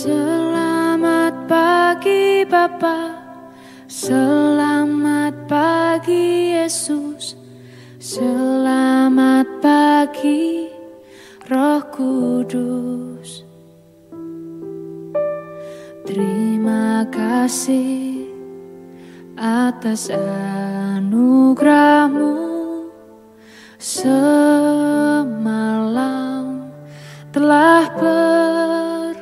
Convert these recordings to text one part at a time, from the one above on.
Selamat pagi Bapa, selamat pagi Yesus, selamat pagi Roh Kudus. Terima kasih atas anugerah-Mu, semalam telah berlalu.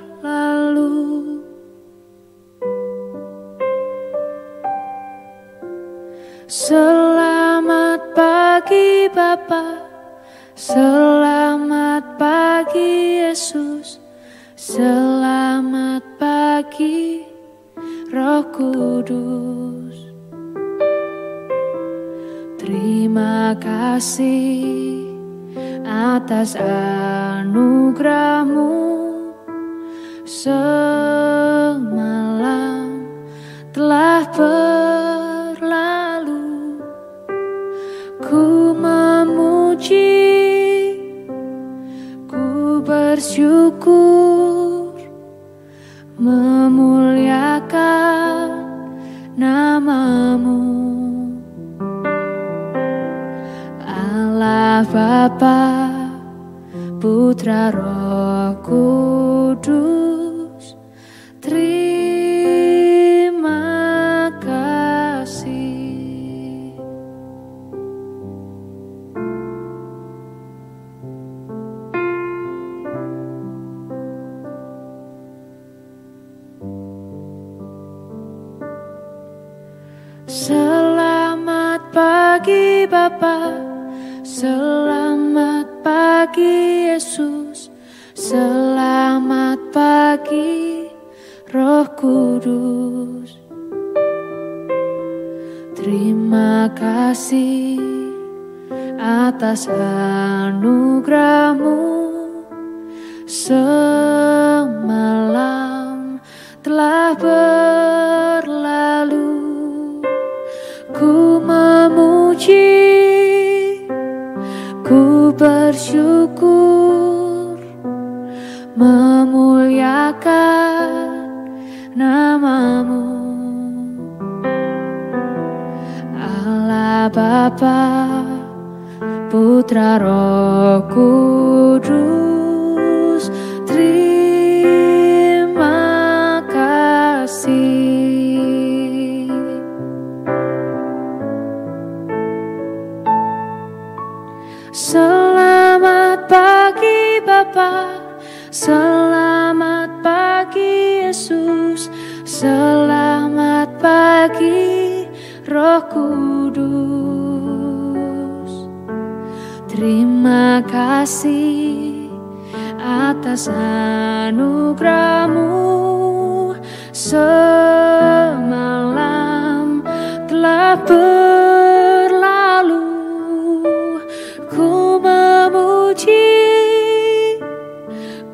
Selamat pagi Bapa, selamat pagi Yesus, selamat pagi Roh Kudus. Terima kasih atas anugerah-Mu, semalam telah berlalu. Ku memuji, ku bersyukur, memuliakan nama-Mu, Allah Bapa, Putra Roh Kudus. Terima kasih. Selamat pagi Bapa, selamat pagi Yesus, selamat pagi Roh Kudus. Terima kasih atas anugerah-Mu, semalam telah berlalu. Ku memuji, ku bersyukur, memuliakan nama-Mu, Allah Bapa, Putra Roh Kudus. Terima kasih. Selamat pagi Bapa, selamat pagi Yesus, selamat pagi Roh Kudus. Terima kasih atas anugerah-Mu, semalam telah berlalu. Ku memuji,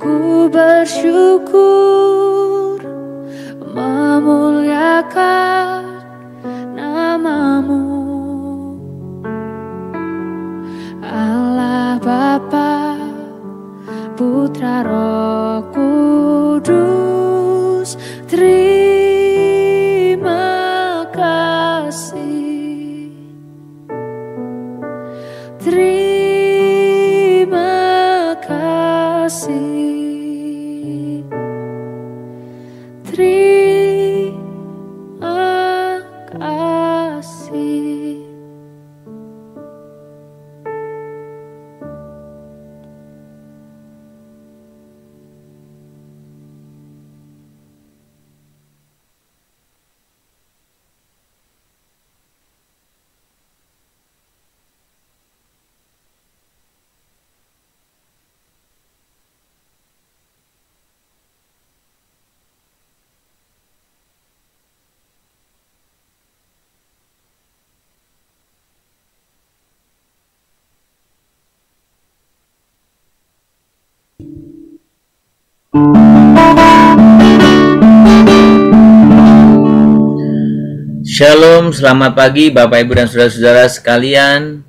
ku bersyukur, memuliakan nama-Mu, Allah Bapa, Putra Roh Kudus. Terima kasih. Terima kasih. Terima kasih. Shalom, selamat pagi Bapak Ibu dan Saudara-saudara sekalian.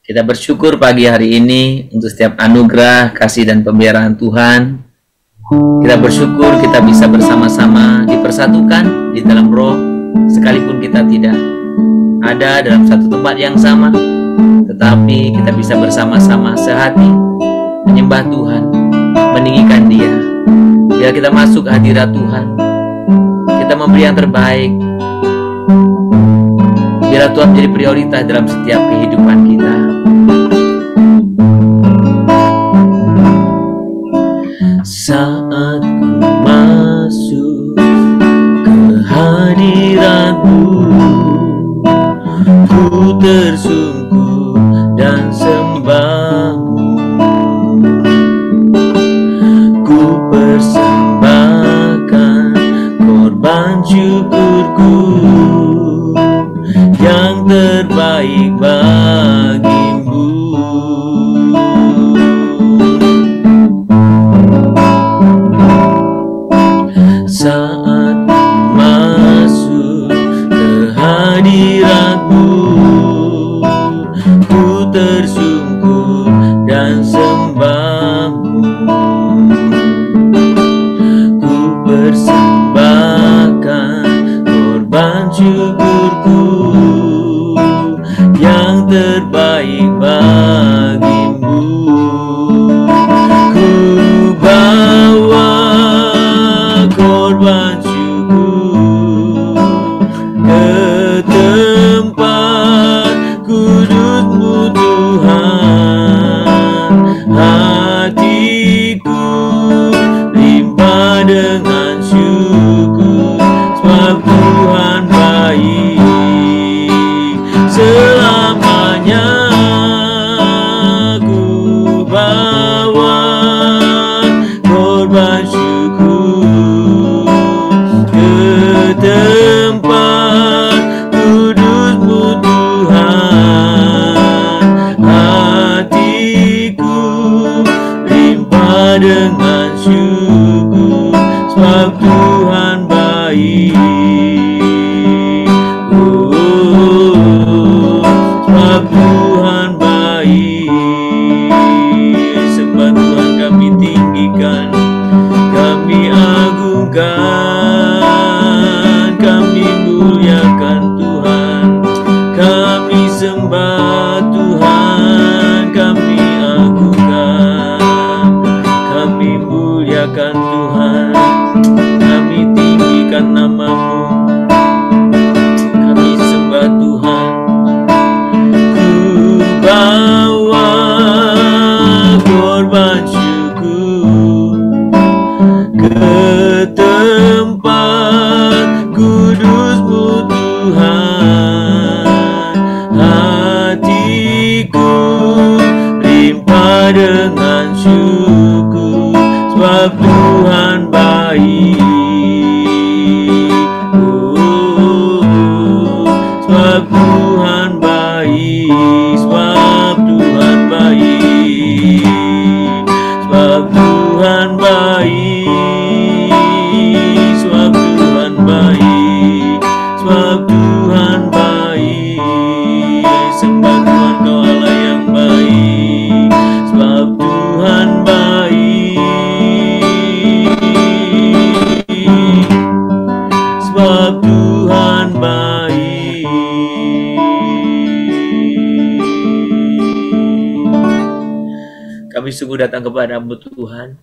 Kita bersyukur pagi hari ini untuk setiap anugerah, kasih dan pemeliharaan Tuhan Kita bersyukur kita bisa bersama-sama dipersatukan di dalam roh, sekalipun kita tidak ada dalam satu tempat yang sama, tetapi kita bisa bersama-sama sehati menyembah Tuhan, meninggikan Dia. Bila kita masuk hadirat Tuhan, kita memberi yang terbaik. Biarlah Tuhan menjadi prioritas dalam setiap kehidupan kita. Saat ku masuk ke hadirat-Mu, ku tersungkur dan sembah-Mu. Ku persembahkan korban syukurku yang terbaik bagi-Mu. Saat masuk ke hadirat-Mu, ku tersungkur dan sembah-Mu. Ku persembahkan korban syukurku yang terbaik bagi-Mu. Ku bawa korban syukur ke tempat kudus-Mu Tuhan. Hatiku limpah dengan syukur, sebab Tuhan baik selamanya. Ku bawa korban syukur ke tempat kudus-Mu Tuhan. Hatiku limpah dengan syukur, sebab Tuhan baik. Sebab Tuhan baik. Sembah Tuhan kami tinggikan, kami agungkan, kami muliakan Tuhan. Kami sembah Tuhan, kami agungkan, kami muliakan Tuhan. Kami tinggikan nama-Mu, kami sembah Tuhan. Ku bawa korban syukur ke tempat kudus-Mu Tuhan. Hatiku limpah dengan syukur, sebab Tuhan baik. Sebab Tuhan baik, sebab Tuhan baik, sebab Tuhan baik, sebab Tuhan baik, sebab Tuhan baik. Sembah Tuhan, Kau Allah yang baik, sebab Tuhan baik, sebab Tuhan baik. Kami sungguh datang kepada-Mu Tuhan.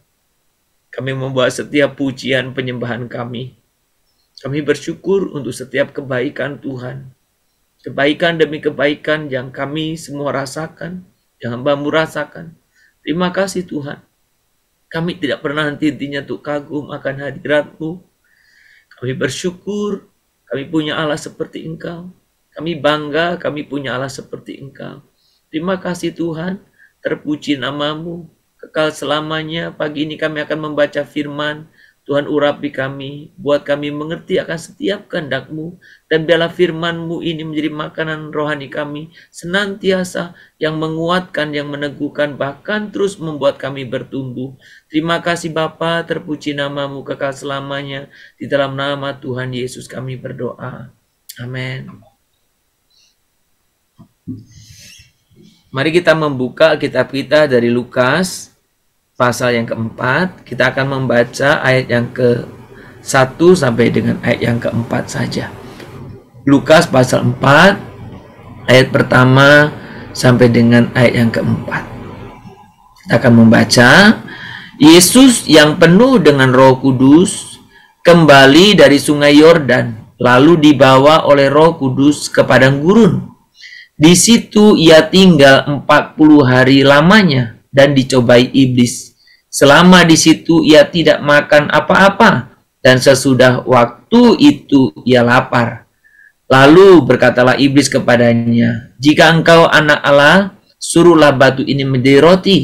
Kami membawa setiap pujian penyembahan kami. Kami bersyukur untuk setiap kebaikan Tuhan. Kebaikan demi kebaikan yang kami semua rasakan, yang hamba-Mu rasakan. Terima kasih Tuhan. Kami tidak pernah henti-hentinya untuk kagum akan hadirat-Mu. Kami bersyukur, kami punya Allah seperti Engkau. Kami bangga, kami punya Allah seperti Engkau. Terima kasih Tuhan, terpuji nama-Mu, kekal selamanya. Pagi ini kami akan membaca firman. Tuhan urapi kami, buat kami mengerti akan setiap kehendak-Mu, dan biarlah firman-Mu ini menjadi makanan rohani kami, senantiasa yang menguatkan, yang meneguhkan, bahkan terus membuat kami bertumbuh. Terima kasih Bapa, terpuji nama-Mu kekal selamanya. Di dalam nama Tuhan Yesus kami berdoa. Amin. Mari kita membuka kitab kita dari Lukas pasal yang keempat, kita akan membaca ayat yang ke-1 sampai dengan ayat yang ke-4 saja. Lukas pasal 4, ayat pertama sampai dengan ayat yang ke-4. Kita akan membaca, Yesus yang penuh dengan Roh Kudus kembali dari sungai Yordan, lalu dibawa oleh Roh Kudus ke padang gurun. Di situ ia tinggal 40 hari lamanya dan dicobai iblis. Selama di situ ia tidak makan apa-apa, dan sesudah waktu itu ia lapar. Lalu berkatalah iblis kepadanya, "Jika engkau anak Allah, suruhlah batu ini menjadi roti."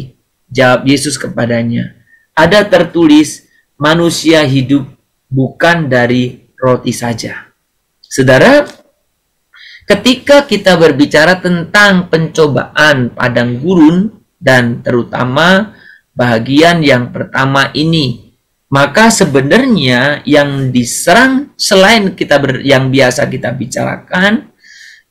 Jawab Yesus kepadanya, "Ada tertulis, manusia hidup bukan dari roti saja." Saudara, ketika kita berbicara tentang pencobaan padang gurun, dan terutama bagian yang pertama ini, maka sebenarnya yang diserang selain yang biasa kita bicarakan,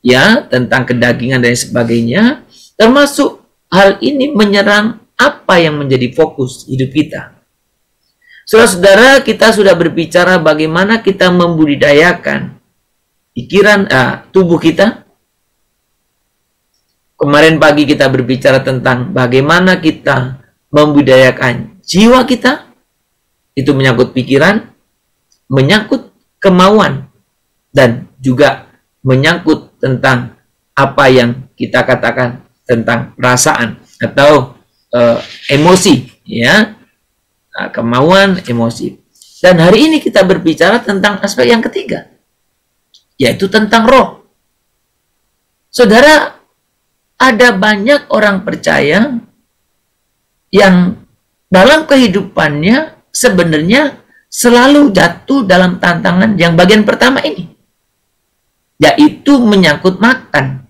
ya, tentang kedagingan dan sebagainya, termasuk hal ini menyerang apa yang menjadi fokus hidup kita. Saudara-saudara, kita sudah berbicara bagaimana kita membudidayakan pikiran, tubuh kita. Kemarin pagi kita berbicara tentang bagaimana kita membudidayakan jiwa kita. Itu menyangkut pikiran, menyangkut kemauan, dan juga menyangkut tentang apa yang kita katakan tentang perasaan atau emosi, ya, kemauan, emosi. Dan hari ini kita berbicara tentang aspek yang ketiga, yaitu tentang roh. Saudara, ada banyak orang percaya yang dalam kehidupannya sebenarnya selalu jatuh dalam tantangan yang bagian pertama ini, yaitu menyangkut makan.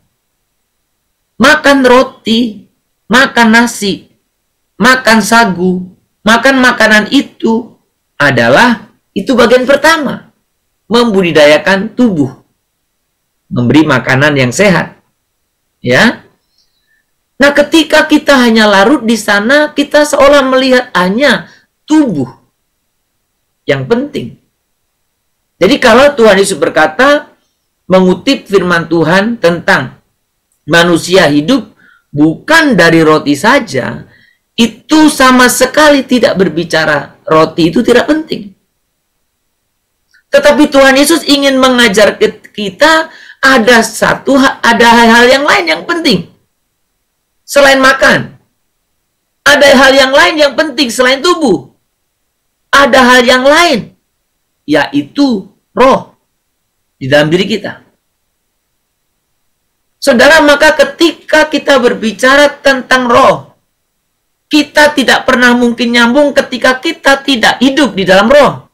Makan roti, makan nasi, makan sagu, makan makanan itu bagian pertama, membudidayakan tubuh, memberi makanan yang sehat, ya. Nah, ketika kita hanya larut di sana, kita seolah melihat hanya tubuh yang penting. Jadi kalau Tuhan Yesus berkata, mengutip firman Tuhan tentang manusia hidup bukan dari roti saja, itu sama sekali tidak berbicara roti itu tidak penting. Tetapi Tuhan Yesus ingin mengajar kita ada hal-hal yang lain yang penting selain makan. Ada hal yang lain yang penting selain tubuh. Ada hal yang lain, yaitu roh di dalam diri kita. Saudara, maka ketika kita berbicara tentang roh, kita tidak pernah mungkin nyambung ketika kita tidak hidup di dalam roh.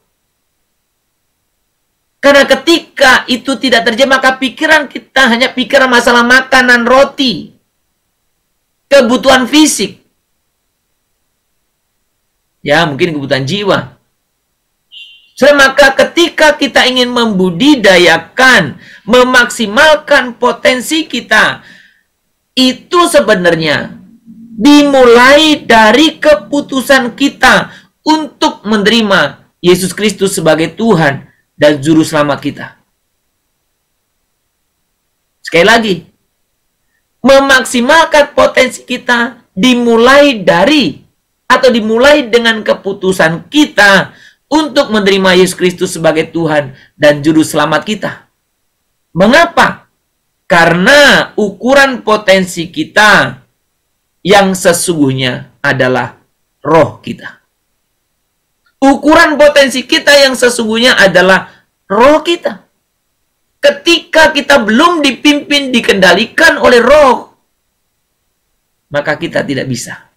Karena ketika itu tidak terjadi, maka pikiran kita hanya pikiran masalah makanan, roti, kebutuhan fisik, ya mungkin kebutuhan jiwa. Maka ketika kita ingin membudidayakan, memaksimalkan potensi kita, itu sebenarnya dimulai dari keputusan kita untuk menerima Yesus Kristus sebagai Tuhan dan Juru Selamat kita. Sekali lagi, memaksimalkan potensi kita dimulai dengan keputusan kita untuk menerima Yesus Kristus sebagai Tuhan dan Juru Selamat kita. Mengapa? Karena ukuran potensi kita yang sesungguhnya adalah roh kita. Ukuran potensi kita yang sesungguhnya adalah roh kita. Ketika kita belum dipimpin, dikendalikan oleh roh, maka kita tidak bisa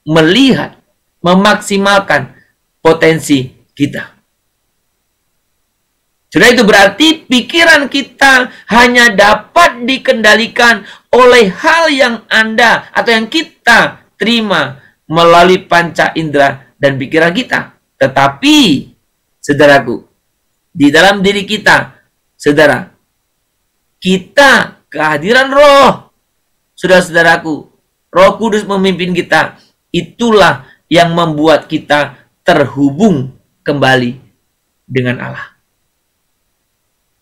melihat, memaksimalkan potensi kita. Sudah, itu berarti pikiran kita hanya dapat dikendalikan oleh hal yang Anda atau yang kita terima melalui panca indera dan pikiran kita. Tetapi, saudaraku, di dalam diri kita, saudara, kita kehadiran roh. Saudara-saudaraku, Roh Kudus memimpin kita. Itulah yang membuat kita terhubung kembali dengan Allah.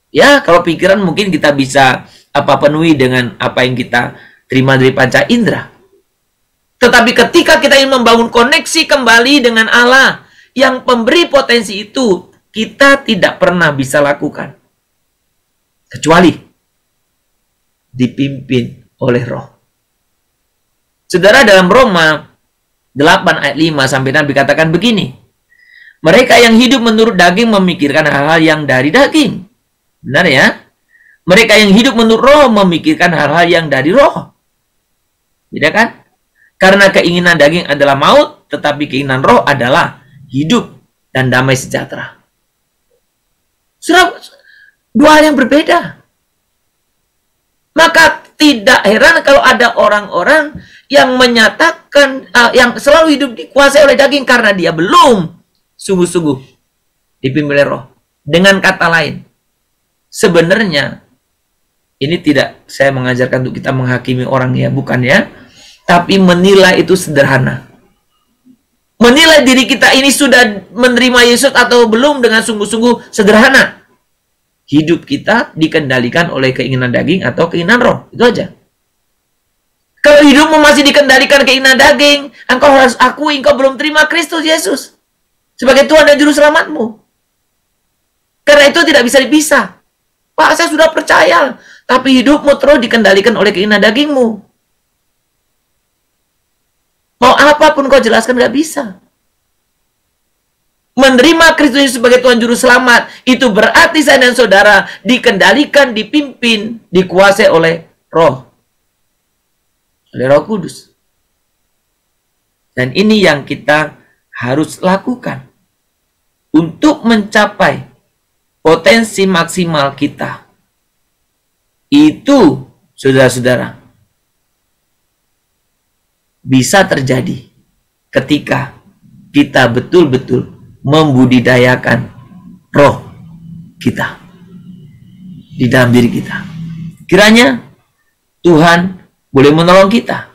Ya, kalau pikiran mungkin kita bisa penuhi dengan apa yang kita terima dari panca indera. Tetapi ketika kita ingin membangun koneksi kembali dengan Allah yang pemberi potensi itu, kita tidak pernah bisa lakukan. Kecuali dipimpin oleh Roh. Saudara, dalam Roma 8 ayat 5 sampai Nabi katakan begini. Mereka yang hidup menurut daging memikirkan hal-hal yang dari daging. Benar ya? Mereka yang hidup menurut Roh memikirkan hal-hal yang dari Roh. Beda kan? Karena keinginan daging adalah maut, tetapi keinginan Roh adalah hidup dan damai sejahtera. Saudara, dua hal yang berbeda. Maka tidak heran kalau ada orang-orang yang menyatakan, yang selalu hidup dikuasai oleh daging karena dia belum sungguh-sungguh dipimpin oleh Roh. Dengan kata lain, sebenarnya ini tidak saya mengajarkan untuk kita menghakimi orang ya, bukan ya. Tapi menilai itu sederhana. Menilai diri kita ini sudah menerima Yesus atau belum dengan sungguh-sungguh sederhana. Hidup kita dikendalikan oleh keinginan daging atau keinginan Roh. Itu aja. Kalau hidupmu masih dikendalikan keinginan daging, engkau harus akui engkau belum terima Kristus Yesus sebagai Tuhan dan Juru Selamatmu. Karena itu tidak bisa dipisah. Pak, saya sudah percaya, tapi hidupmu terus dikendalikan oleh keinginan dagingmu. Mau apapun kau jelaskan, nggak bisa. Menerima Kristus sebagai Tuhan Juru Selamat, itu berarti saya dan saudara dikendalikan, dipimpin, dikuasai oleh Roh. Oleh Roh Kudus. Dan ini yang kita harus lakukan. Untuk mencapai potensi maksimal kita. Itu, saudara-saudara, bisa terjadi ketika kita betul-betul membudidayakan roh kita di dalam diri kita. Kiranya Tuhan boleh menolong kita.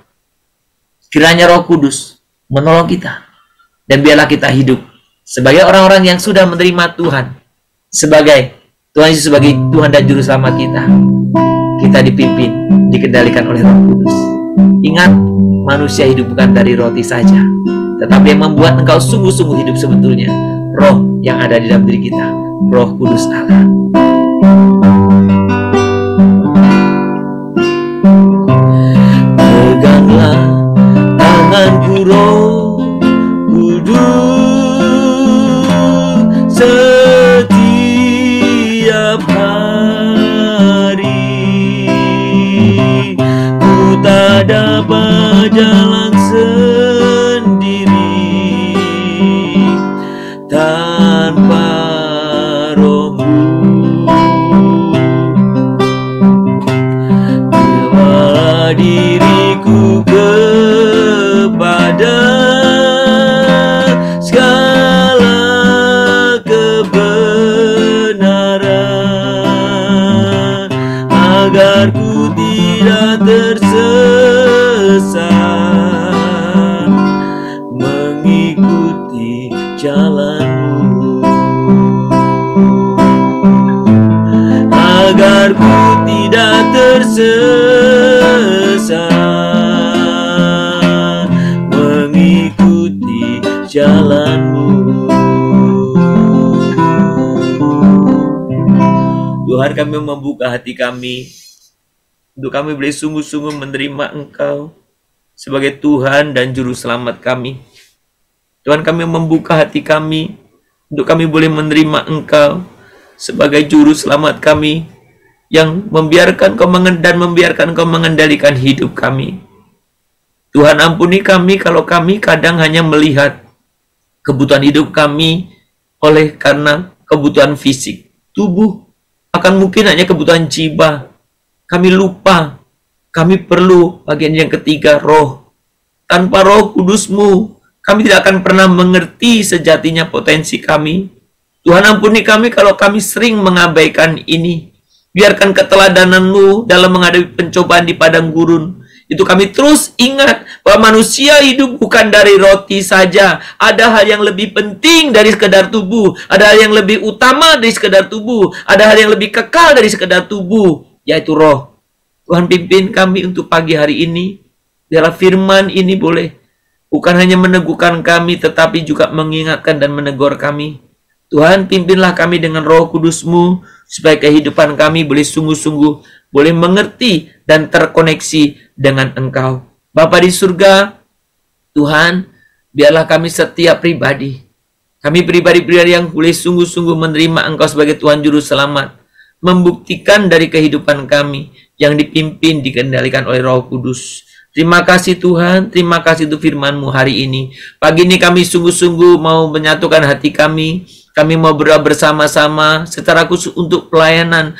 Kiranya Roh Kudus menolong kita. Dan biarlah kita hidup sebagai orang-orang yang sudah menerima Tuhan sebagai Tuhan Yesus sebagai Tuhan dan Juru Selamat kita. Kita dipimpin, dikendalikan oleh Roh Kudus. Ingat, manusia hidup bukan dari roti saja, tetapi yang membuat engkau sungguh-sungguh hidup sebetulnya Roh yang ada di dalam diri kita, Roh Kudus Allah. Peganglah tanganku Roh Kudus setiap hari, ku tak dapat jalan sendiri tanpa Roh-Mu. Bawalah diriku kepada segala kebenaran, agar ku tidak tersesat mengikuti jalan-Mu, agar ku tidak tersesat mengikuti jalan-Mu. Tuhan, kami membuka hati kami untuk kami boleh sungguh-sungguh menerima Engkau sebagai Tuhan dan Juru Selamat kami. Tuhan, kami membuka hati kami untuk kami boleh menerima Engkau sebagai Juru Selamat kami yang membiarkan Kau membiarkan Kau mengendalikan hidup kami. Tuhan, ampuni kami kalau kami kadang hanya melihat kebutuhan hidup kami oleh karena kebutuhan fisik, tubuh, akan mungkin hanya kebutuhan jiwa. Kami lupa, kami perlu bagian yang ketiga, roh. Tanpa Roh Kudus-Mu, kami tidak akan pernah mengerti sejatinya potensi kami. Tuhan, ampuni kami kalau kami sering mengabaikan ini. Biarkan keteladanan-Mu dalam menghadapi pencobaan di padang gurun Itu kami terus ingat bahwa manusia hidup bukan dari roti saja. Ada hal yang lebih penting dari sekedar tubuh. Ada hal yang lebih utama dari sekedar tubuh. Ada hal yang lebih kekal dari sekedar tubuh, yaitu roh. Tuhan pimpin kami untuk pagi hari ini. Biarlah firman ini boleh bukan hanya meneguhkan kami, tetapi juga mengingatkan dan menegur kami. Tuhan, pimpinlah kami dengan Roh Kudus-Mu, supaya kehidupan kami boleh sungguh-sungguh, boleh mengerti dan terkoneksi dengan Engkau. Bapa di surga, Tuhan, biarlah kami setiap pribadi, kami pribadi-pribadi yang boleh sungguh-sungguh menerima Engkau sebagai Tuhan Juru Selamat, membuktikan dari kehidupan kami yang dipimpin, dikendalikan oleh Roh Kudus. Terima kasih Tuhan, terima kasih untuk firman-Mu hari ini. Pagi ini kami sungguh-sungguh mau menyatukan hati kami. Kami mau berdoa bersama-sama secara khusus untuk pelayanan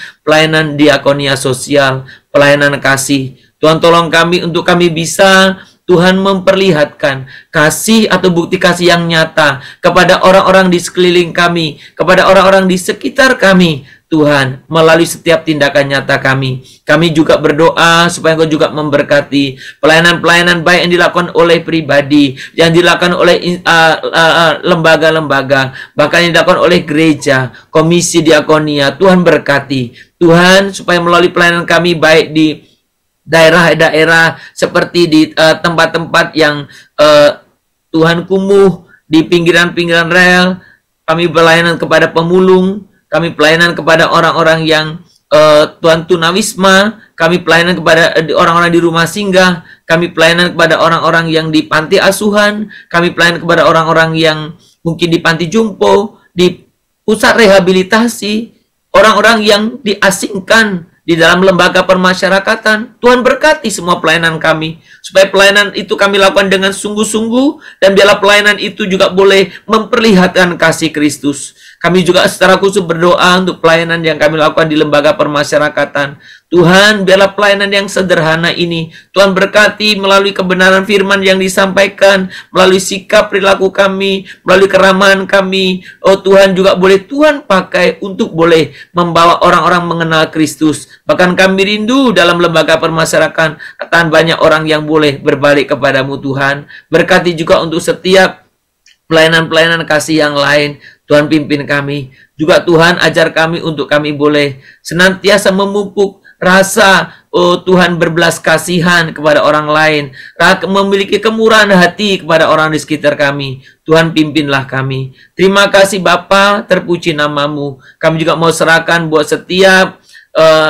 diakonia sosial, pelayanan kasih. Tuhan tolong kami untuk kami bisa Tuhan memperlihatkan kasih atau bukti kasih yang nyata kepada orang-orang di sekeliling kami, kepada orang-orang di sekitar kami. Tuhan, melalui setiap tindakan nyata kami. Kami juga berdoa supaya Engkau juga memberkati pelayanan-pelayanan baik yang dilakukan oleh pribadi, yang dilakukan oleh lembaga-lembaga, bahkan yang dilakukan oleh gereja, komisi diakonia. Tuhan berkati. Tuhan, supaya melalui pelayanan kami baik di daerah-daerah seperti di tempat-tempat yang Tuhan kumuh, di pinggiran-pinggiran rel, kami pelayanan kepada pemulung, kami pelayanan kepada orang-orang yang Tuhan tunawisma, kami pelayanan kepada orang-orang di rumah singgah, kami pelayanan kepada orang-orang yang di panti asuhan, kami pelayanan kepada orang-orang yang mungkin di panti jompo, di pusat rehabilitasi, orang-orang yang diasingkan di dalam lembaga permasyarakatan. Tuhan berkati semua pelayanan kami, supaya pelayanan itu kami lakukan dengan sungguh-sungguh, dan biarlah pelayanan itu juga boleh memperlihatkan kasih Kristus. Kami juga secara khusus berdoa untuk pelayanan yang kami lakukan di lembaga permasyarakatan. Tuhan, biarlah pelayanan yang sederhana ini Tuhan berkati melalui kebenaran firman yang disampaikan, melalui sikap perilaku kami, melalui keramahan kami. Oh Tuhan, juga boleh Tuhan pakai untuk boleh membawa orang-orang mengenal Kristus. Bahkan kami rindu dalam lembaga permasyarakatan akan banyak orang yang boleh berbalik kepadamu Tuhan. Berkati juga untuk setiap pelayanan-pelayanan kasih yang lain. Tuhan pimpin kami. Juga Tuhan ajar kami untuk kami boleh senantiasa memupuk rasa Tuhan berbelas kasihan kepada orang lain, memiliki kemurahan hati kepada orang di sekitar kami. Tuhan pimpinlah kami. Terima kasih Bapa, terpuji namamu. Kami juga mau serahkan buat setiap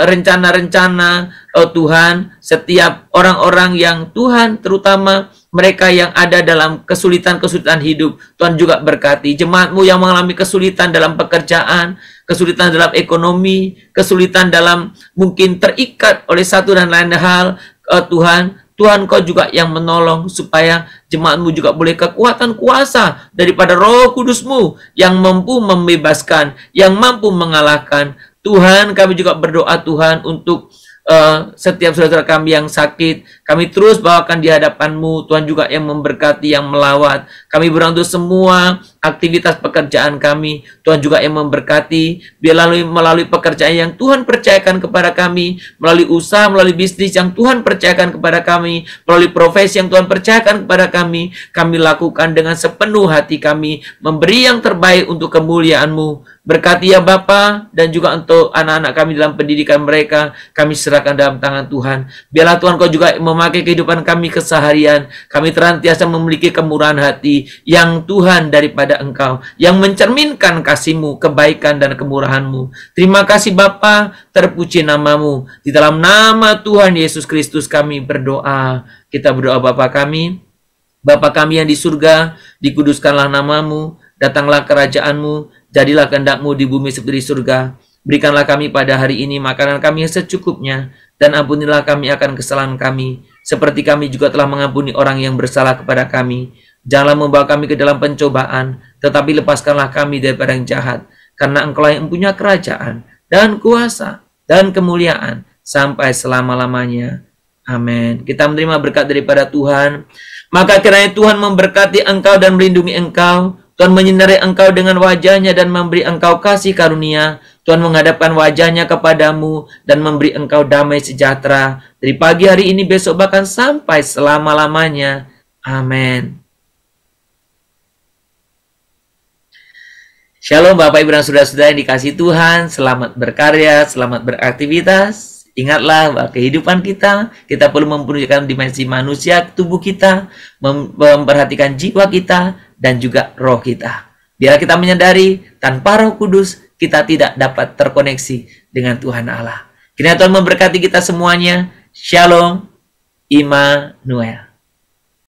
rencana-rencana Tuhan, setiap orang-orang yang Tuhan, terutama mereka yang ada dalam kesulitan-kesulitan hidup. Tuhan juga berkati jemaat-Mu yang mengalami kesulitan dalam pekerjaan, kesulitan dalam ekonomi, kesulitan dalam mungkin terikat oleh satu dan lain hal. Tuhan Kau juga yang menolong supaya jemaat-Mu juga boleh kekuatan kuasa daripada Roh Kudus-Mu yang mampu membebaskan, yang mampu mengalahkan. Tuhan, kami juga berdoa Tuhan untuk setiap saudara kami yang sakit, kami terus bawakan di hadapan-Mu. Tuhan juga yang memberkati, yang melawat. Kami berdoa untuk semua aktivitas pekerjaan kami. Tuhan juga yang memberkati. Biar melalui pekerjaan yang Tuhan percayakan kepada kami, melalui usaha, melalui bisnis yang Tuhan percayakan kepada kami, melalui profesi yang Tuhan percayakan kepada kami lakukan dengan sepenuh hati kami, memberi yang terbaik untuk kemuliaan-Mu. Berkati ya Bapa, dan juga untuk anak-anak kami dalam pendidikan mereka, kami serahkan dalam tangan Tuhan. Biarlah Tuhan Kau juga memakai kehidupan kami keseharian. Kami terus memiliki kemurahan hati yang Tuhan daripada Engkau, yang mencerminkan kasih-Mu, kebaikan dan kemurahan-Mu. Terima kasih Bapa, terpuji namamu. Di dalam nama Tuhan Yesus Kristus kami berdoa. Kita berdoa Bapa kami. Bapa kami yang di surga, dikuduskanlah namamu, datanglah kerajaan-Mu, jadilah kehendak-Mu di bumi seperti di surga. Berikanlah kami pada hari ini makanan kami yang secukupnya, dan ampunilah kami akan kesalahan kami, seperti kami juga telah mengampuni orang yang bersalah kepada kami. Janganlah membawa kami ke dalam pencobaan, tetapi lepaskanlah kami daripada yang jahat, karena Engkau yang mempunyai kerajaan, dan kuasa, dan kemuliaan, sampai selama-lamanya. Amin. Kita menerima berkat daripada Tuhan. Maka kiranya Tuhan memberkati engkau dan melindungi engkau. Tuhan menyinari engkau dengan wajah-Nya dan memberi engkau kasih karunia. Tuhan menghadapkan wajah-Nya kepadamu dan memberi engkau damai sejahtera. Dari pagi hari ini, besok, bahkan sampai selama-lamanya. Amin. Shalom Bapak Ibu dan Saudara-saudara yang dikasihi Tuhan. Selamat berkarya, selamat beraktivitas. Ingatlah bahwa kehidupan kita perlu memperhatikan dimensi manusia, tubuh kita, memperhatikan jiwa kita, dan juga roh kita. Biar kita menyadari, tanpa Roh Kudus, kita tidak dapat terkoneksi dengan Tuhan Allah. Kiranya Tuhan memberkati kita semuanya. Shalom, Immanuel.